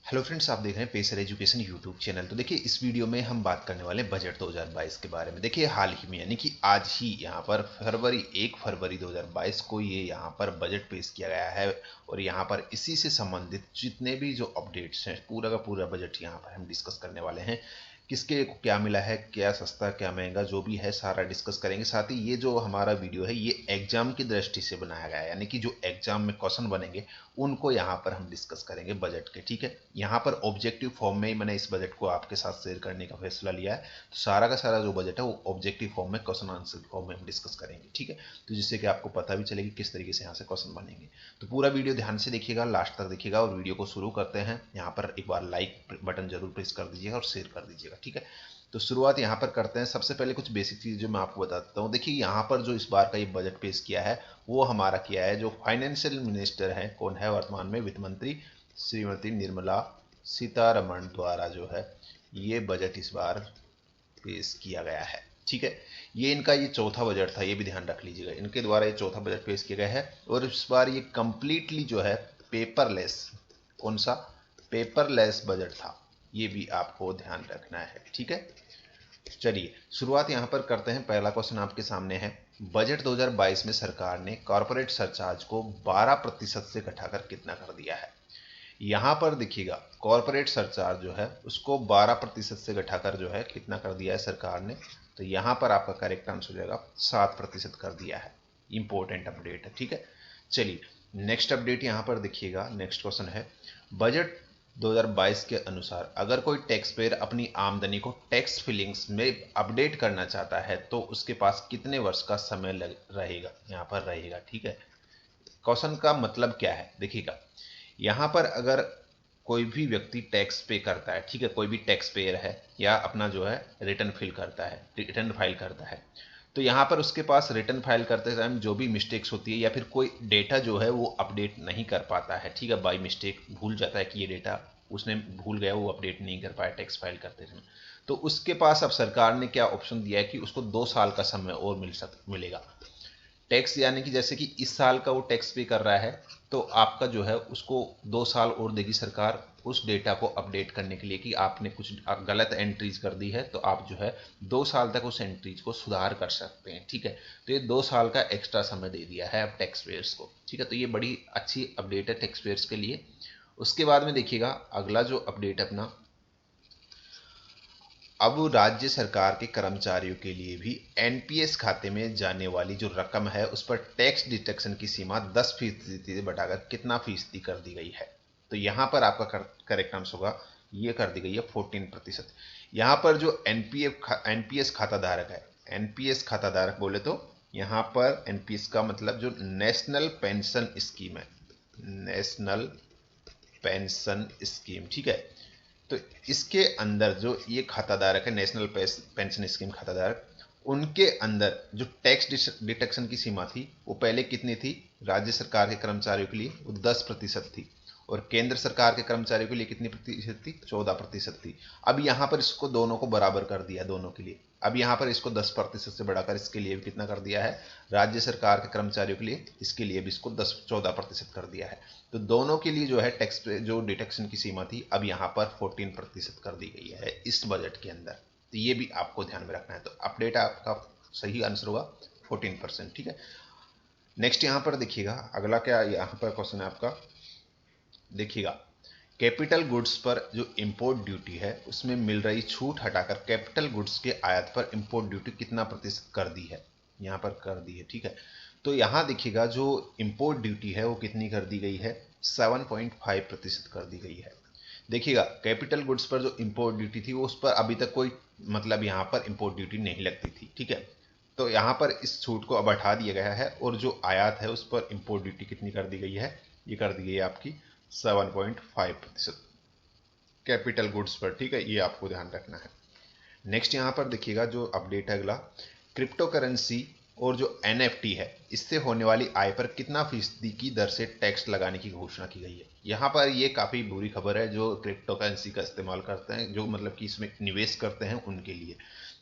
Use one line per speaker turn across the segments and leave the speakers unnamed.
Hello friends, आप देख रहे हैं पेसर एजुकेशन यूट्यूब चैनल। तो देखिए, इस वीडियो में हम बात करने वाले हैं बजट 2022 के बारे में। देखिए, हाल ही में यानी कि आज ही यहाँ पर 1 फरवरी 2022 को ये यहाँ पर बजट पेश किया गया है। और यहाँ पर इसी से संबंधित जितने भी जो अपडेट्स हैं, पूरा का पूरा बजट यहाँ पर हम डिस्कस करने वाले हैं। किसके को क्या मिला है, क्या सस्ता क्या महंगा, जो भी है सारा डिस्कस करेंगे। साथ ही ये जो हमारा वीडियो है ये एग्जाम की दृष्टि से बनाया गया है, यानी कि जो एग्जाम में क्वेश्चन बनेंगे उनको यहाँ पर हम डिस्कस करेंगे बजट के। ठीक है, यहाँ पर ऑब्जेक्टिव फॉर्म में ही मैंने इस बजट को आपके साथ शेयर करने का फैसला लिया है। तो सारा का सारा जो बजट है वो ऑब्जेक्टिव फॉर्म में, क्वेश्चन आंसर फॉर्म में हम डिस्कस करेंगे। ठीक है, तो जिससे कि आपको पता भी चलेगी किस तरीके से यहाँ से क्वेश्चन बनेंगे। तो पूरा वीडियो ध्यान से देखिएगा, लास्ट तक देखिएगा। और वीडियो को शुरू करते हैं। यहाँ पर एक बार लाइक बटन जरूर प्रेस कर दीजिएगा और शेयर कर दीजिएगा। ठीक है, तो शुरुआत यहाँ पर करते हैं। सबसे पहले कुछ बेसिक चीज़ जो मैं आपको बता देता हूँ। देखिए, यहाँ पर जो इस बार का ये बजट पेश किया है वो हमारा किया है, जो फाइनेंशियल मिनिस्टर है, कौन है वर्तमान में, वित्त मंत्री श्रीमती निर्मला सीतारमण द्वारा जो है ये बजट इस बार पेश किया गया है। ठीक है, ये इनका ये चौथा बजट था, ये भी ध्यान रख लीजिएगा। इनके द्वारा ये चौथा बजट पेश किया गया है। और इस बार ये कंप्लीटली जो है पेपरलेस, कौन सा, पेपरलेस बजट था, ये भी आपको ध्यान रखना है। ठीक है, चलिए शुरुआत यहां पर करते हैं। पहला क्वेश्चन आपके सामने है, बजट 2022 में सरकार ने कॉर्पोरेट सरचार्ज को 12% से घटाकर कितना कर दिया है। यहां पर देखिएगा, कॉर्पोरेट सरचार्ज जो है उसको 12% से घटाकर जो है कितना कर दिया है सरकार ने। तो यहां पर आपका करेक्ट आंसर हो जाएगा 7% कर दिया है। इंपॉर्टेंट अपडेट है। ठीक है, चलिए नेक्स्ट अपडेट यहां पर देखिएगा। नेक्स्ट क्वेश्चन है, बजट 2022 के अनुसार अगर कोई टैक्स पेयर अपनी आमदनी को टैक्स फिलिंग्स में अपडेट करना चाहता है तो उसके पास कितने वर्ष का समय रहेगा, यहाँ पर रहेगा। ठीक है, क्वेश्चन का मतलब क्या है देखिएगा। यहाँ पर अगर कोई भी व्यक्ति टैक्स पे करता है, ठीक है, कोई भी टैक्स पेयर है या अपना जो है रिटर्न फिल करता है, रिटर्न फाइल करता है, तो यहाँ पर उसके पास रिटर्न फाइल करते टाइम जो भी मिस्टेक्स होती है या फिर कोई डेटा जो है वो अपडेट नहीं कर पाता है, ठीक है, बाई मिस्टेक भूल जाता है कि ये डेटा उसने भूल गया, वो अपडेट नहीं कर पाया टैक्स फाइल करते समय, तो उसके पास अब सरकार ने क्या ऑप्शन दिया है कि उसको 2 साल का समय और मिलेगा टैक्स। यानी कि जैसे कि इस साल का वो टैक्स पे कर रहा है तो आपका जो है उसको 2 साल और देगी सरकार उस डेटा को अपडेट करने के लिए कि आपने कुछ गलत एंट्रीज कर दी है, तो आप जो है 2 साल तक उस एंट्रीज को सुधार कर सकते हैं। ठीक है, तो ये 2 साल का एक्स्ट्रा समय दे दिया है अब टैक्स पेयर्स को। ठीक है, तो ये बड़ी अच्छी अपडेट है टैक्स पेयर्स के लिए। उसके बाद में देखिएगा अगला जो अपडेट अपना, अब राज्य सरकार के कर्मचारियों के लिए भी एनपीएस खाते में जाने वाली जो रकम है उस पर टैक्स डिडक्शन की सीमा 10% से बढ़ाकर कितना फीसदी कर दी गई है। तो यहां पर आपका करेक्ट आंसर होगा, ये कर दी गई है 14%। यहां पर जो एनपीएस खाता धारक है, एनपीएस खाता धारक बोले तो यहां पर एनपीएस का मतलब जो नेशनल पेंशन स्कीम है, नेशनल पेंशन स्कीम। ठीक है, तो इसके अंदर जो ये खाताधारक है, नेशनल पेंशन स्कीम खाताधारक, उनके अंदर जो टैक्स डिडक्शन की सीमा थी वो पहले कितनी थी, राज्य सरकार के कर्मचारियों के लिए वो 10% थी, और केंद्र सरकार के कर्मचारियों के लिए कितनी प्रतिशत थी, 14% थी। अब यहां पर इसको दोनों को बराबर कर दिया, दोनों के लिए। अब यहां पर इसको 10% से बढ़ाकर इसके लिए भी कितना कर दिया है, राज्य सरकार के कर्मचारियों के लिए, इसके लिए भी इसको 14% कर दिया है। तो दोनों के लिए जो है टैक्स जो डिडक्शन की सीमा थी अब यहाँ पर 14% कर दी गई है इस बजट के अंदर। तो ये भी आपको ध्यान में रखना है। तो अपडेट आपका सही आंसर होगा 14%। ठीक है, नेक्स्ट यहाँ पर देखिएगा अगला क्या यहाँ पर क्वेश्चन है आपका। देखिएगा, कैपिटल गुड्स पर जो इंपोर्ट ड्यूटी है उसमें मिल रही छूट हटाकर कैपिटल गुड्स के आयात पर इंपोर्ट ड्यूटी कितना प्रतिशत कर दी है, यहाँ पर कर दी है। ठीक है, तो यहाँ देखिएगा जो इंपोर्ट ड्यूटी है वो कितनी कर दी गई है, 7.5% कर दी गई है। देखिएगा, कैपिटल गुड्स पर जो इंपोर्ट ड्यूटी थी वो उस पर अभी तक कोई मतलब यहाँ पर इंपोर्ट ड्यूटी नहीं लगती थी। ठीक है, तो यहाँ पर इस छूट को अब हटा दिया गया है और जो आयात है उस पर इंपोर्ट ड्यूटी कितनी कर दी गई है, ये कर दी गई है आपकी 7.5% कैपिटल गुड्स पर। ठीक है, ये आपको ध्यान रखना है। नेक्स्ट यहाँ पर देखिएगा जो अपडेट है अगला, क्रिप्टो करेंसी और जो एनएफटी है इससे होने वाली आय पर कितना फीसदी की दर से टैक्स लगाने की घोषणा की गई है। यहाँ पर ये काफ़ी बुरी खबर है जो क्रिप्टो करेंसी का इस्तेमाल करते हैं, जो मतलब कि इसमें निवेश करते हैं उनके लिए।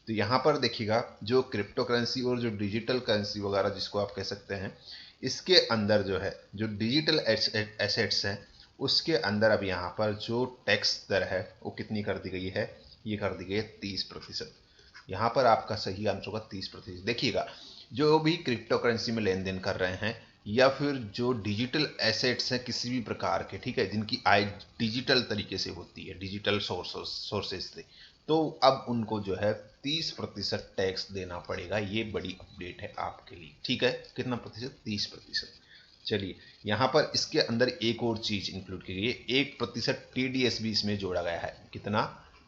तो यहाँ पर देखिएगा जो क्रिप्टो करेंसी और जो डिजिटल करेंसी वगैरह जिसको आप कह सकते हैं, इसके अंदर जो है जो डिजिटल एसेट्स हैं उसके अंदर अब यहाँ पर जो टैक्स दर है वो कितनी कर दी गई है, ये कर दी गई है 30%। यहाँ पर आपका सही आंसर होगा 30%। देखिएगा, जो भी क्रिप्टो करेंसी में लेन देन कर रहे हैं या फिर जो डिजिटल एसेट्स हैं किसी भी प्रकार के, ठीक है, जिनकी आय डिजिटल तरीके से होती है, डिजिटल सोर्सेज से, तो अब उनको जो है 30% टैक्स देना पड़ेगा। ये बड़ी अपडेट है आपके लिए, ठीक है। कितना प्रतिशत? 30%। चलिए, यहाँ पर इसके अंदर एक और चीज इंक्लूड की गई है, 1% टीडीएस भी इसमें जोड़ा गया है। कितना?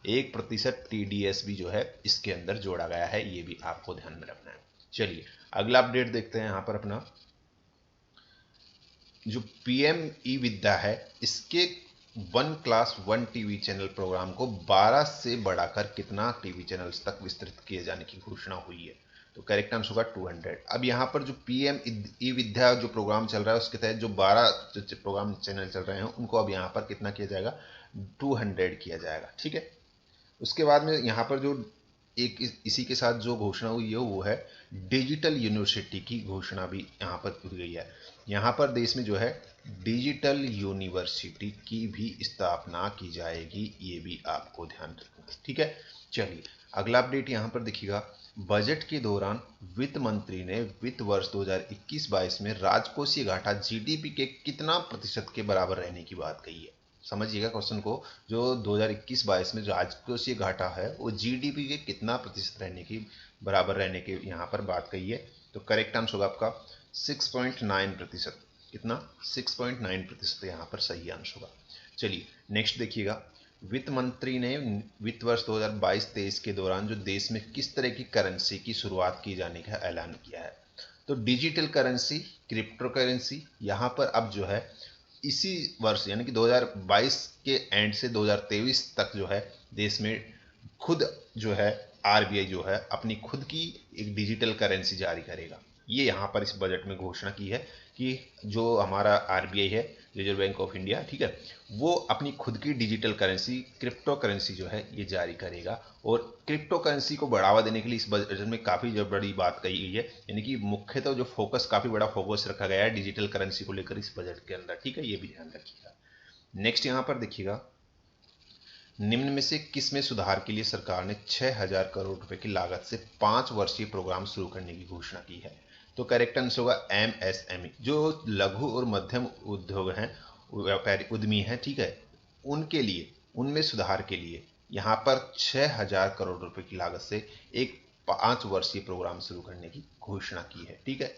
1% टीडीएस भी जो है इसके अंदर जोड़ा गया है, ये भी आपको ध्यान में रखना है। चलिए, अगला अपडेट देखते हैं। यहाँ पर अपना जो पीएम ई विद्या है, इसके 1 टीवी चैनल प्रोग्राम को 12 से बढ़ाकर कितना टीवी चैनल्स तक विस्तृत किए जाने की घोषणा हुई है। तो करेक्ट आंसर होगा 200। अब यहाँ पर जो पीएम ई विद्या जो प्रोग्राम चल रहा है उसके तहत जो 12 जो प्रोग्राम चैनल चल रहे हैं उनको अब यहाँ पर कितना किया जाएगा? 200 किया जाएगा, ठीक है। उसके बाद में यहाँ पर जो एक इसी के साथ जो घोषणा हुई है वो है डिजिटल यूनिवर्सिटी की घोषणा भी यहाँ पर की गई है। यहाँ पर देश में जो है डिजिटल यूनिवर्सिटी की भी स्थापना की जाएगी, ये भी आपको ध्यान रखना, ठीक है। चलिए, अगला अपडेट यहाँ पर देखिएगा। बजट के दौरान वित्त मंत्री ने वित्त वर्ष 2021-22 में राजकोषीय घाटा जीडीपी के कितना प्रतिशत के बराबर रहने की बात कही है। समझिएगा क्वेश्चन को, जो 2021-22 में राजकोषीय घाटा है वो जीडीपी के कितना प्रतिशत रहने की बराबर रहने की यहाँ पर बात कही है। तो करेक्ट आंसर होगा आपका 6.9%। कितना? 6.9% यहाँ पर सही आंसर होगा। चलिए, नेक्स्ट देखिएगा। वित्त मंत्री ने वित्त वर्ष 2022-23 के दौरान जो देश में किस तरह की करेंसी की शुरुआत की जाने का ऐलान किया है। तो डिजिटल करेंसी, क्रिप्टो करेंसी, यहाँ पर अब जो है इसी वर्ष यानी कि 2022 के एंड से 2023 तक जो है देश में खुद जो है आरबीआई जो है अपनी खुद की एक डिजिटल करेंसी जारी करेगा। ये यहाँ पर इस बजट में घोषणा की है कि जो हमारा आरबीआई है, रिजर्व बैंक ऑफ इंडिया, ठीक है, वो अपनी खुद की डिजिटल करेंसी क्रिप्टो करेंसी जो है ये जारी करेगा। और क्रिप्टो करेंसी को बढ़ावा देने के लिए इस बजट में काफ़ी जो बड़ी बात कही गई है, यानी कि मुख्यतः जो फोकस, काफ़ी बड़ा फोकस रखा गया है डिजिटल करेंसी को लेकर इस बजट के अंदर, ठीक है, ये भी ध्यान रखिएगा। नेक्स्ट यहाँ पर देखिएगा, निम्न में से किस में सुधार के लिए सरकार ने 6,000 करोड़ रुपए की लागत से 5 वर्षीय प्रोग्राम शुरू करने की घोषणा की है। तो करेक्ट आंसर होगा एमएसएमई, जो लघु और मध्यम उद्योग हैं, व्यापारी उद्यमी हैं, ठीक है, उनके लिए, उनमें सुधार के लिए यहाँ पर 6,000 करोड़ रुपए की लागत से एक 5 वर्षीय प्रोग्राम शुरू करने की घोषणा की है, ठीक है,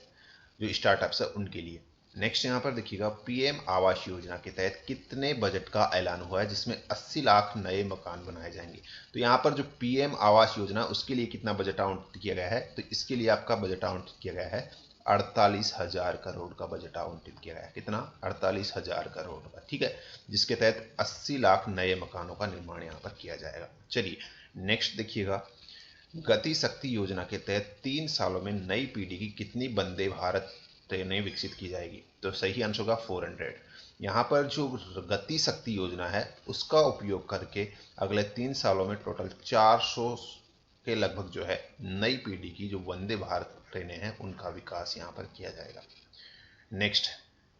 जो स्टार्टअप्स है उनके लिए। नेक्स्ट यहाँ पर देखिएगा, पीएम आवास योजना के तहत कितने बजट का ऐलान हुआ है जिसमें 80 लाख नए मकान बनाए जाएंगे। तो यहाँ पर जो पीएम आवास योजना उसके लिए कितना बजट आवंटित किया गया है, तो इसके लिए आपका बजट आवंटित किया गया है 48,000 करोड़ का बजट आवंटित किया गया है। कितना? 48,000 करोड़ का, ठीक है, जिसके तहत 80 लाख नए मकानों का निर्माण यहाँ पर किया जाएगा। चलिए, नेक्स्ट देखिएगा, गति शक्ति योजना के तहत 3 सालों में नई पीढ़ी की कितनी वंदे भारत ट्रेनें विकसित की जाएगी। तो सही आंसर होगा 400। यहाँ पर जो गति शक्ति योजना है उसका उपयोग करके अगले 3 सालों में टोटल 400 के लगभग जो है नई पीढ़ी की जो वंदे भारत ट्रेनें हैं उनका विकास यहाँ पर किया जाएगा। नेक्स्ट,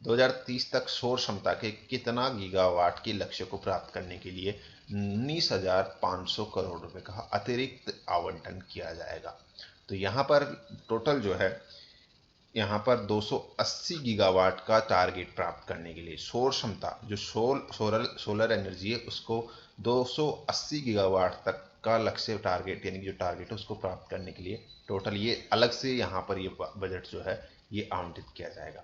2030 तक सौर क्षमता के कितना गीगावाट के लक्ष्य को प्राप्त करने के लिए 19,500 करोड़ रुपए का अतिरिक्त आवंटन किया जाएगा। तो यहाँ पर टोटल जो है यहाँ पर 280 गीगावाट का टारगेट प्राप्त करने के लिए सौर क्षमता, जो सोलर एनर्जी है, उसको 280 गीगावाट तक का लक्ष्य टारगेट, यानी कि जो टारगेट है उसको प्राप्त करने के लिए टोटल ये अलग से यहाँ पर ये बजट जो है ये आवंटित किया जाएगा।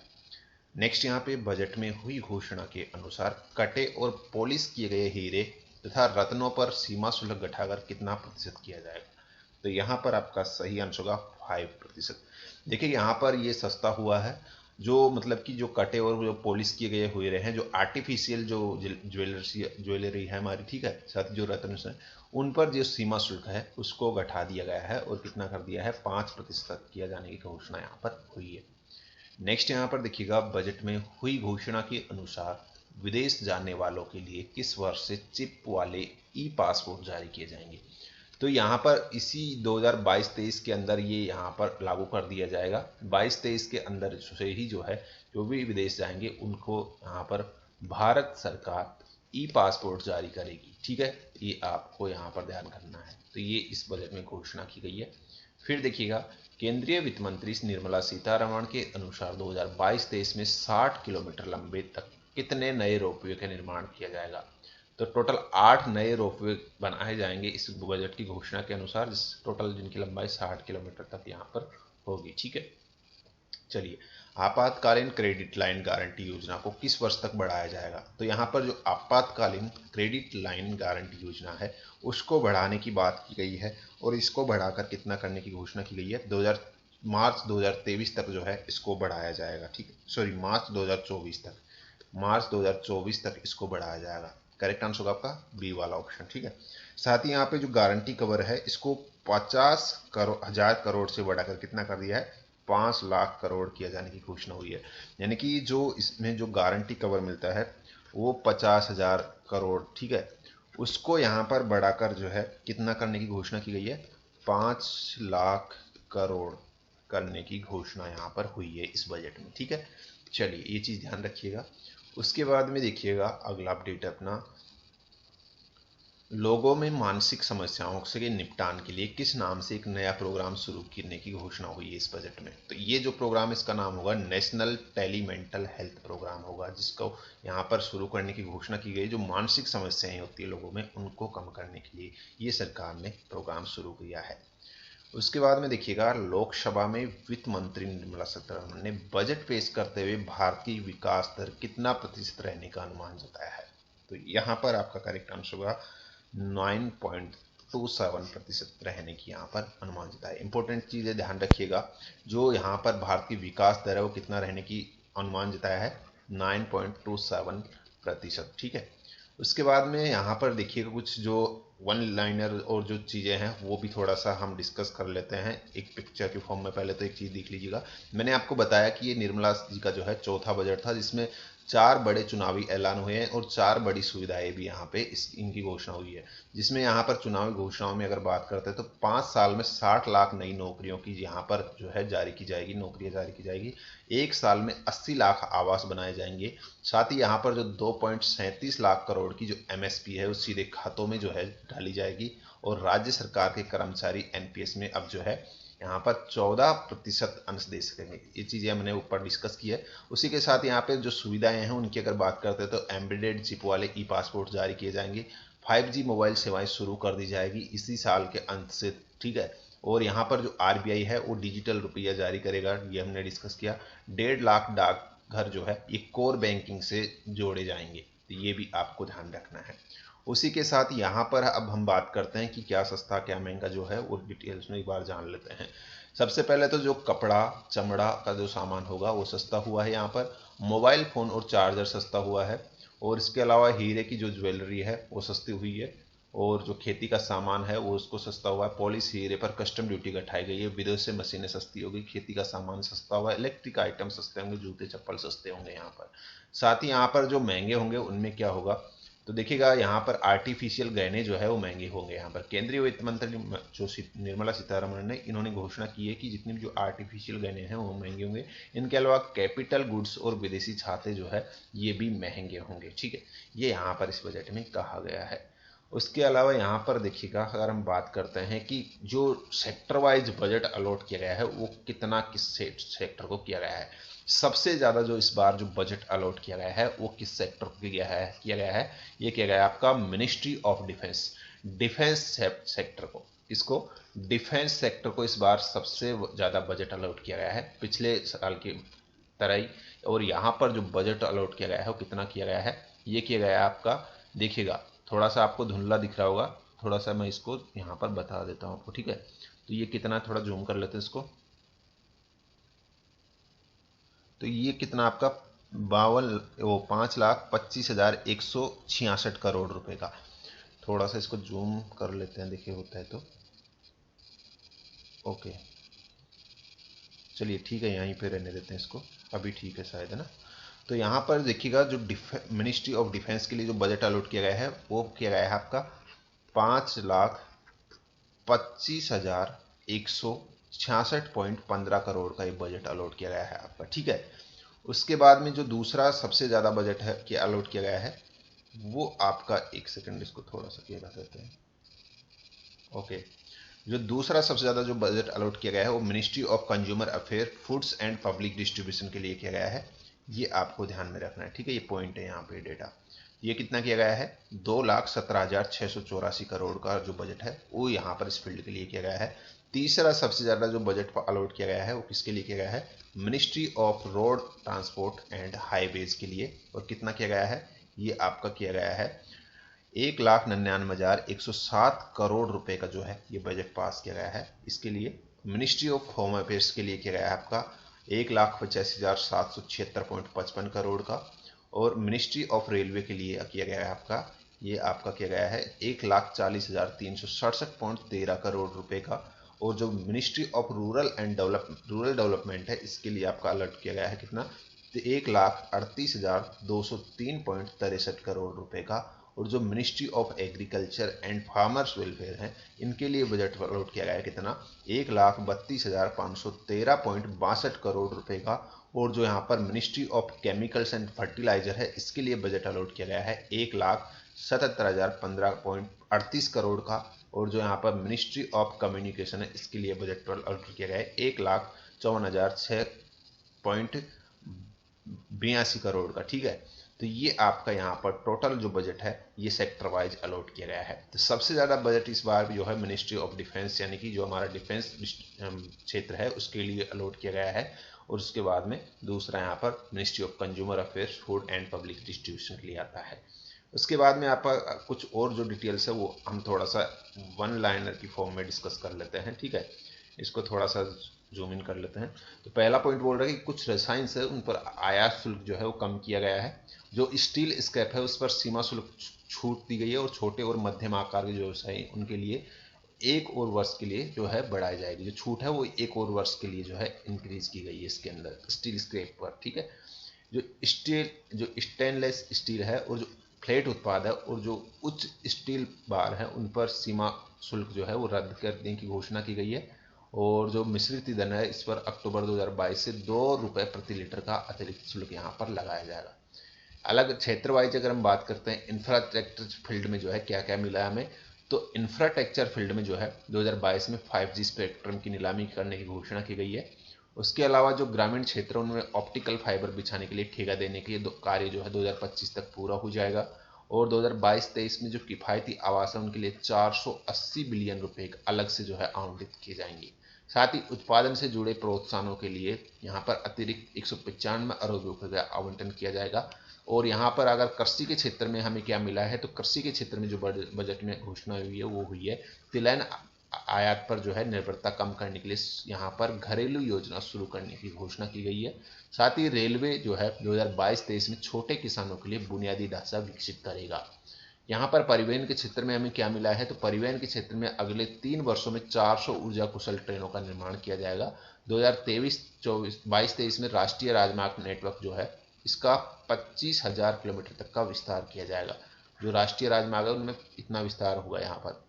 नेक्स्ट, यहाँ पे बजट में हुई घोषणा के अनुसार कटे और पॉलिश किए गए हीरे तथा रत्नों पर सीमा शुल्क घटाकर कितना प्रतिशत किया जाएगा। तो यहाँ पर आपका सही आंसर होगा 5%। देखिए, यहाँ पर ये सस्ता हुआ है, जो मतलब कि जो कटे और जो पॉलिश किए गए हुए रहे हैं, जो आर्टिफिशियल जो ज्वेलरी है हमारी, ठीक है, साथ जो रत्न है उन पर जो सीमा शुल्क है उसको घटा दिया गया है और कितना कर दिया है 5% किया जाने की घोषणा यहाँ पर हुई है। नेक्स्ट यहाँ पर देखिएगा, बजट में हुई घोषणा के अनुसार विदेश जाने वालों के लिए किस वर्ष से चिप वाले ई पासपोर्ट जारी किए जाएंगे। तो यहाँ पर इसी 2022-23 के अंदर ये यहाँ पर लागू कर दिया जाएगा। 22-23 के अंदर से ही जो है जो भी विदेश जाएंगे उनको यहाँ पर भारत सरकार ई पासपोर्ट जारी करेगी। ठीक है, ये आपको यहाँ पर ध्यान करना है। तो ये इस बजट में घोषणा की गई है। फिर देखिएगा, केंद्रीय वित्त मंत्री निर्मला सीतारमण के अनुसार 2022-23 में 60 किलोमीटर लंबे तक कितने नए रोपवे का निर्माण किया जाएगा। तो टोटल 8 नए रोपवे बनाए जाएंगे इस बजट की घोषणा के अनुसार, टोटल जिनकी लंबाई 60 किलोमीटर तक यहाँ पर होगी। ठीक है, चलिए, आपातकालीन क्रेडिट लाइन गारंटी योजना को किस वर्ष तक बढ़ाया जाएगा। तो यहाँ पर जो आपातकालीन क्रेडिट लाइन गारंटी योजना है उसको बढ़ाने की बात की गई है, और इसको बढ़ाकर कितना करने की घोषणा की गई है, मार्च 2023 तक जो है इसको बढ़ाया जाएगा। ठीक है, सॉरी, मार्च 2024 तक इसको बढ़ाया जाएगा। करेक्ट आंसर होगा आपका बी वाला ऑप्शन। ठीक है, साथ ही यहाँ पे जो गारंटी कवर है इसको 50,000 करोड़ से बढ़ाकर कितना कर दिया है, 5 लाख करोड़ किया जाने की घोषणा हुई है। यानी कि जो इसमें जो गारंटी कवर मिलता है वो 50,000 करोड़, ठीक है, उसको यहाँ पर बढ़ाकर जो है कितना करने की घोषणा की गई है, 5 लाख करोड़ करने की घोषणा यहाँ पर हुई है इस बजट में। ठीक है, चलिए ये चीज़ ध्यान रखिएगा। उसके बाद में देखिएगा अगला अपडेट अपना, लोगों में मानसिक समस्याओं से निपटान के लिए किस नाम से एक नया प्रोग्राम शुरू करने की घोषणा हुई है इस बजट में। तो ये जो प्रोग्राम, इसका नाम होगा national tele mental health programme होगा, जिसको यहाँ पर शुरू करने की घोषणा की गई। जो मानसिक समस्याएं होती है लोगों में, उनको कम करने के लिए ये सरकार ने प्रोग्राम शुरू किया है। उसके बाद में देखिएगा, लोकसभा में वित्त मंत्री निर्मला सीतारमण ने बजट पेश करते हुए भारत की विकास दर कितना प्रतिशत रहने का अनुमान जताया है। तो यहाँ पर आपका करेक्ट आंसर होगा 9.27% रहने की यहाँ पर अनुमान जताया। इंपॉर्टेंट चीज़ें ध्यान रखिएगा, जो यहाँ पर भारत की विकास दर है वो कितना रहने की अनुमान जताया है, 9.27%। ठीक है, उसके बाद में यहाँ पर देखिएगा कुछ जो वन लाइनर और जो चीज़ें हैं वो भी थोड़ा सा हम डिस्कस कर लेते हैं एक पिक्चर के फॉर्म में। पहले तो एक चीज़ देख लीजिएगा, मैंने आपको बताया कि ये निर्मला जी का जो है चौथा बजट था, जिसमें 4 बड़े चुनावी ऐलान हुए हैं और 4 बड़ी सुविधाएं भी यहाँ पे इनकी घोषणा हुई है। जिसमें यहाँ पर चुनावी घोषणाओं में अगर बात करते हैं तो 5 साल में 60 लाख नई नौकरियों की यहाँ पर जो है जारी की जाएगी, नौकरियां जारी की जाएगी। 1 साल में 80 लाख आवास बनाए जाएंगे। साथ ही यहाँ पर जो 2.37 लाख करोड़ की जो MSP है उस सीधे खातों में जो है डाली जाएगी, और राज्य सरकार के कर्मचारी NPS में अब जो है यहाँ पर 14% अंश दे सकेंगे। ये चीज़ें हमने ऊपर डिस्कस की है। उसी के साथ यहाँ पे जो सुविधाएं हैं उनकी अगर बात करते हैं तो एम्बेडेड चिप वाले ई पासपोर्ट जारी किए जाएंगे। 5G मोबाइल सेवाएं शुरू कर दी जाएगी इसी साल के अंत से। ठीक है, और यहाँ पर जो RBI है वो डिजिटल रुपया जारी करेगा, ये हमने डिस्कस किया। 1.5 लाख डाकघर जो है ये कोर बैंकिंग से जोड़े जाएंगे, तो ये भी आपको ध्यान रखना है। उसी के साथ यहाँ पर अब हम बात करते हैं कि क्या सस्ता क्या महंगा जो है वो डिटेल्स में एक बार जान लेते हैं। सबसे पहले तो जो कपड़ा चमड़ा का जो सामान होगा वो सस्ता हुआ है यहाँ पर। मोबाइल फ़ोन और चार्जर सस्ता हुआ है, और इसके अलावा हीरे की जो ज्वेलरी है वो सस्ती हुई है, और जो खेती का सामान है वो उसको सस्ता हुआ है। पॉलिश हीरे पर कस्टम ड्यूटी घटाई गई है। विदेश से मशीनें सस्ती होगी, खेती का सामान सस्ता हुआ है, इलेक्ट्रिक आइटम सस्ते होंगे, जूते चप्पल सस्ते होंगे यहाँ पर। साथ ही यहाँ पर जो महंगे होंगे उनमें क्या होगा, तो देखिएगा यहाँ पर आर्टिफिशियल गहने जो है वो महंगे होंगे। यहाँ पर केंद्रीय वित्त मंत्री जो निर्मला सीतारमण ने इन्होंने घोषणा की है कि जितने भी जो आर्टिफिशियल गहने हैं वो महंगे होंगे। इनके अलावा कैपिटल गुड्स और विदेशी छाते जो है ये भी महंगे होंगे। ठीक है, ये यहाँ पर इस बजट में कहा गया है। उसके अलावा यहाँ पर देखिएगा, अगर हम बात करते हैं कि जो सेक्टर वाइज बजट अलॉट किया गया है वो कितना किस सेक्टर को किया गया है। सबसे ज़्यादा जो इस बार जो बजट अलॉट किया गया है वो किस सेक्टर को किया गया है, ये किया गया है आपका ministry of defence, defence sector को। इसको डिफेंस सेक्टर को इस बार सबसे ज़्यादा बजट अलॉट किया गया है पिछले साल की तरह ही। और यहाँ पर जो बजट अलॉट किया गया है वो कितना किया गया है, ये किया गया है आपका, देखिएगा थोड़ा सा आपको धुंधला दिख रहा होगा, थोड़ा सा मैं इसको यहाँ पर बता देता हूँ आपको। ठीक है, तो ये कितना, थोड़ा जूम कर लेते हैं इसको। तो ये कितना आपका 5,25,166 करोड़ रुपए का। थोड़ा सा इसको जूम कर लेते हैं, देखिए होता है तो ओके। चलिए ठीक है, यहीं पे रहने देते हैं इसको, अभी ठीक है शायद, है ना। तो यहाँ पर देखिएगा जो मिनिस्ट्री ऑफ डिफेंस के लिए जो बजट अलॉट किया गया है वो किया गया है आपका 5,25,166.15 करोड़ का ये बजट अलॉट किया गया है आपका। ठीक है, उसके बाद में जो दूसरा सबसे ज़्यादा बजट है कि अलॉट किया गया है वो आपका, एक सेकंड इसको थोड़ा सा क्लियर कर देते हैं। ओके, जो दूसरा सबसे ज़्यादा जो बजट अलॉट किया गया है वो ministry of consumer affair, foods and public distribution के लिए किया गया है। ये आपको ध्यान में रखना है, ठीक है। ये पॉइंट है यहाँ पे डेटा। ये कितना किया गया है, 2,17,684 करोड़ का जो बजट है वो यहाँ पर इस फील्ड के लिए किया गया है। तीसरा सबसे ज़्यादा जो बजट अलॉट किया गया है वो किसके लिए किया गया है, ministry of road transport and highways के लिए। और कितना किया गया है, ये आपका किया गया है 1,99,107 करोड़ रुपए का जो है ये बजट पास किया गया है। इसके लिए मिनिस्ट्री ऑफ होम अफेयर्स के लिए किया गया है आपका 1,85,776.55 करोड़ का। और मिनिस्ट्री ऑफ रेलवे के लिए किया गया है आपका, ये आपका किया गया है 1,40,367.13 करोड़ रुपए का। और जो मिनिस्ट्री ऑफ रूरल डेवलपमेंट है इसके लिए आपका अलर्ट किया गया है कितना, 1,38,203.63 करोड़ रुपए का। और जो ministry of agriculture and farmers welfare है इनके लिए बजट अलॉट किया गया है कितना, 1,32,513.62 करोड़ रुपए का। और जो यहाँ पर ministry of chemicals and fertiliser है इसके लिए बजट अलॉट किया गया है 1,77,015.38 करोड़ का। और जो यहाँ पर मिनिस्ट्री ऑफ कम्युनिकेशन है इसके लिए बजट अलॉट किया गया है 1,54,682 करोड़ का, ठीक है। तो ये आपका यहाँ पर टोटल जो बजट है ये सेक्टर वाइज अलॉट किया गया है। तो सबसे ज़्यादा बजट इस बार जो है मिनिस्ट्री ऑफ डिफेंस यानी कि जो हमारा डिफेंस क्षेत्र है उसके लिए अलॉट किया गया है। और उसके बाद में दूसरा यहाँ पर ministry of consumer affairs, food and public distribution के लिए आता है। उसके बाद में आपका कुछ और जो डिटेल्स है वो हम थोड़ा सा वन लाइनर की फॉर्म में डिस्कस कर लेते हैं, ठीक है। इसको थोड़ा सा जूम इन कर लेते हैं। तो पहला पॉइंट बोल रहा है कि कुछ रसायन है उन पर आयात शुल्क जो है वो कम किया गया है। जो स्टील स्क्रैप है उस पर सीमा शुल्क छूट दी गई है। और छोटे और मध्यम आकार के जो व्यवसायी उनके लिए 1 और वर्ष के लिए जो है बढ़ाई जाएगी। जो छूट है वो 1 और वर्ष के लिए जो है इंक्रीज की गई है इसके अंदर स्टील स्क्रैप पर, ठीक है। जो स्टेनलेस स्टील है और जो फ्लैट उत्पाद है और जो उच्च स्टील बार है उन पर सीमा शुल्क जो है वो रद्द करने की घोषणा की गई है। और जो मिश्रित ईंधन है इस पर अक्टूबर 2022 से ₹2 प्रति लीटर का अतिरिक्त शुल्क यहाँ पर लगाया जाएगा। अलग क्षेत्र वाइज अगर हम बात करते हैं इंफ्रास्ट्रक्चर फील्ड में जो है क्या क्या मिला है हमें, तो इंफ्रास्ट्रक्चर फील्ड में जो है 2022 में 5G स्पेक्ट्रम की नीलामी करने की घोषणा की गई है। उसके अलावा जो ग्रामीण क्षेत्र उनमें ऑप्टिकल फाइबर बिछाने के लिए ठेका देने के लिए कार्य जो है 2025 तक पूरा हो जाएगा। और 2022-23 में जो किफ़ायती आवास है उनके लिए 480 बिलियन रुपए अलग से जो है आवंटित किए जाएंगे। साथ ही उत्पादन से जुड़े प्रोत्साहनों के लिए यहाँ पर अतिरिक्त 195 अरब रुपए का आवंटन किया जाएगा। और यहाँ पर अगर कृषि के क्षेत्र में हमें क्या मिला है, तो कृषि के क्षेत्र में जो बजट में घोषणा हुई है वो हुई है तिलहन आयात पर जो है निर्भरता कम करने के लिए यहाँ पर घरेलू योजना शुरू करने की घोषणा की गई है। साथ ही रेलवे जो है 2022-23 में छोटे किसानों के लिए बुनियादी ढांचा विकसित करेगा। यहाँ पर परिवहन के क्षेत्र में हमें क्या मिला है, तो परिवहन के क्षेत्र में अगले 3 वर्षों में 400 ऊर्जा कुशल ट्रेनों का निर्माण किया जाएगा। 2022-23 में राष्ट्रीय राजमार्ग नेटवर्क जो है इसका 25,000 किलोमीटर तक का विस्तार किया जाएगा। जो राष्ट्रीय राजमार्ग है उनमें इतना विस्तार होगा यहाँ पर।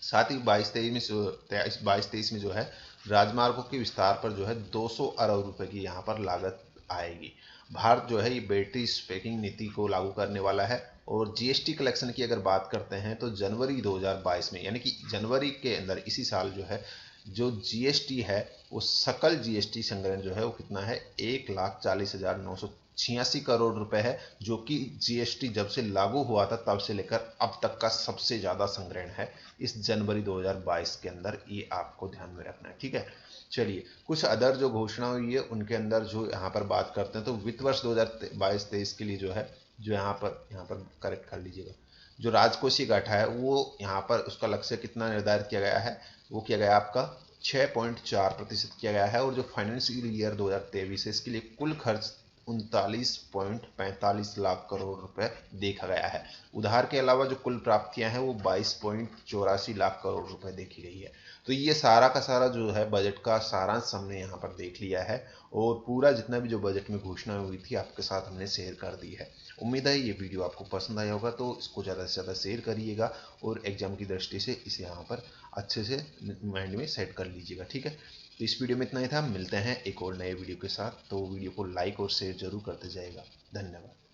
साथ ही 22-23 में जो है राजमार्गों के विस्तार पर जो है 200 अरब रुपए की यहाँ पर लागत आएगी। भारत जो है ये बैटरी स्पेकिंग नीति को लागू करने वाला है। और जीएसटी कलेक्शन की अगर बात करते हैं तो जनवरी 2022 में यानी कि जनवरी के अंदर इसी साल जो है जो जीएसटी है वो सकल जीएसटी संग्रहण जो है वो कितना है 1,40,986 करोड़ रुपए है, जो कि जीएसटी जब से लागू हुआ था तब से लेकर अब तक का सबसे ज्यादा संग्रहण है इस जनवरी 2022 के अंदर। ये आपको ध्यान में रखना है, ठीक है। चलिए कुछ अदर जो घोषणा हुई है उनके अंदर जो यहाँ पर बात करते हैं तो वित्त वर्ष 2022-23 के लिए जो है जो यहाँ पर करेक्ट कर लीजिएगा, जो राजकोषीय घाटा है वो यहाँ पर उसका लक्ष्य कितना निर्धारित किया गया है, वो किया गया आपका 6.4% किया गया है। और जो फाइनेंशियल ईयर 2023 है इसके लिए कुल खर्च 39.45 लाख करोड़ रुपए देखा गया है। उधार के अलावा जो कुल प्राप्तियां हैं वो 22.84 लाख करोड़ रुपए देखी गई है। तो ये सारा का सारा जो है बजट का सारांश हमने यहाँ पर देख लिया है और पूरा जितना भी जो बजट में घोषणा हुई थी आपके साथ हमने शेयर कर दी है। उम्मीद है ये वीडियो आपको पसंद आया होगा, तो इसको ज़्यादा से ज़्यादा शेयर करिएगा और एग्जाम की दृष्टि से इसे यहाँ पर अच्छे से माइंड में सेट कर लीजिएगा, ठीक है। तो इस वीडियो में इतना ही था, मिलते हैं एक और नए वीडियो के साथ। तो वीडियो को लाइक और शेयर जरूर करते जाएगा। धन्यवाद।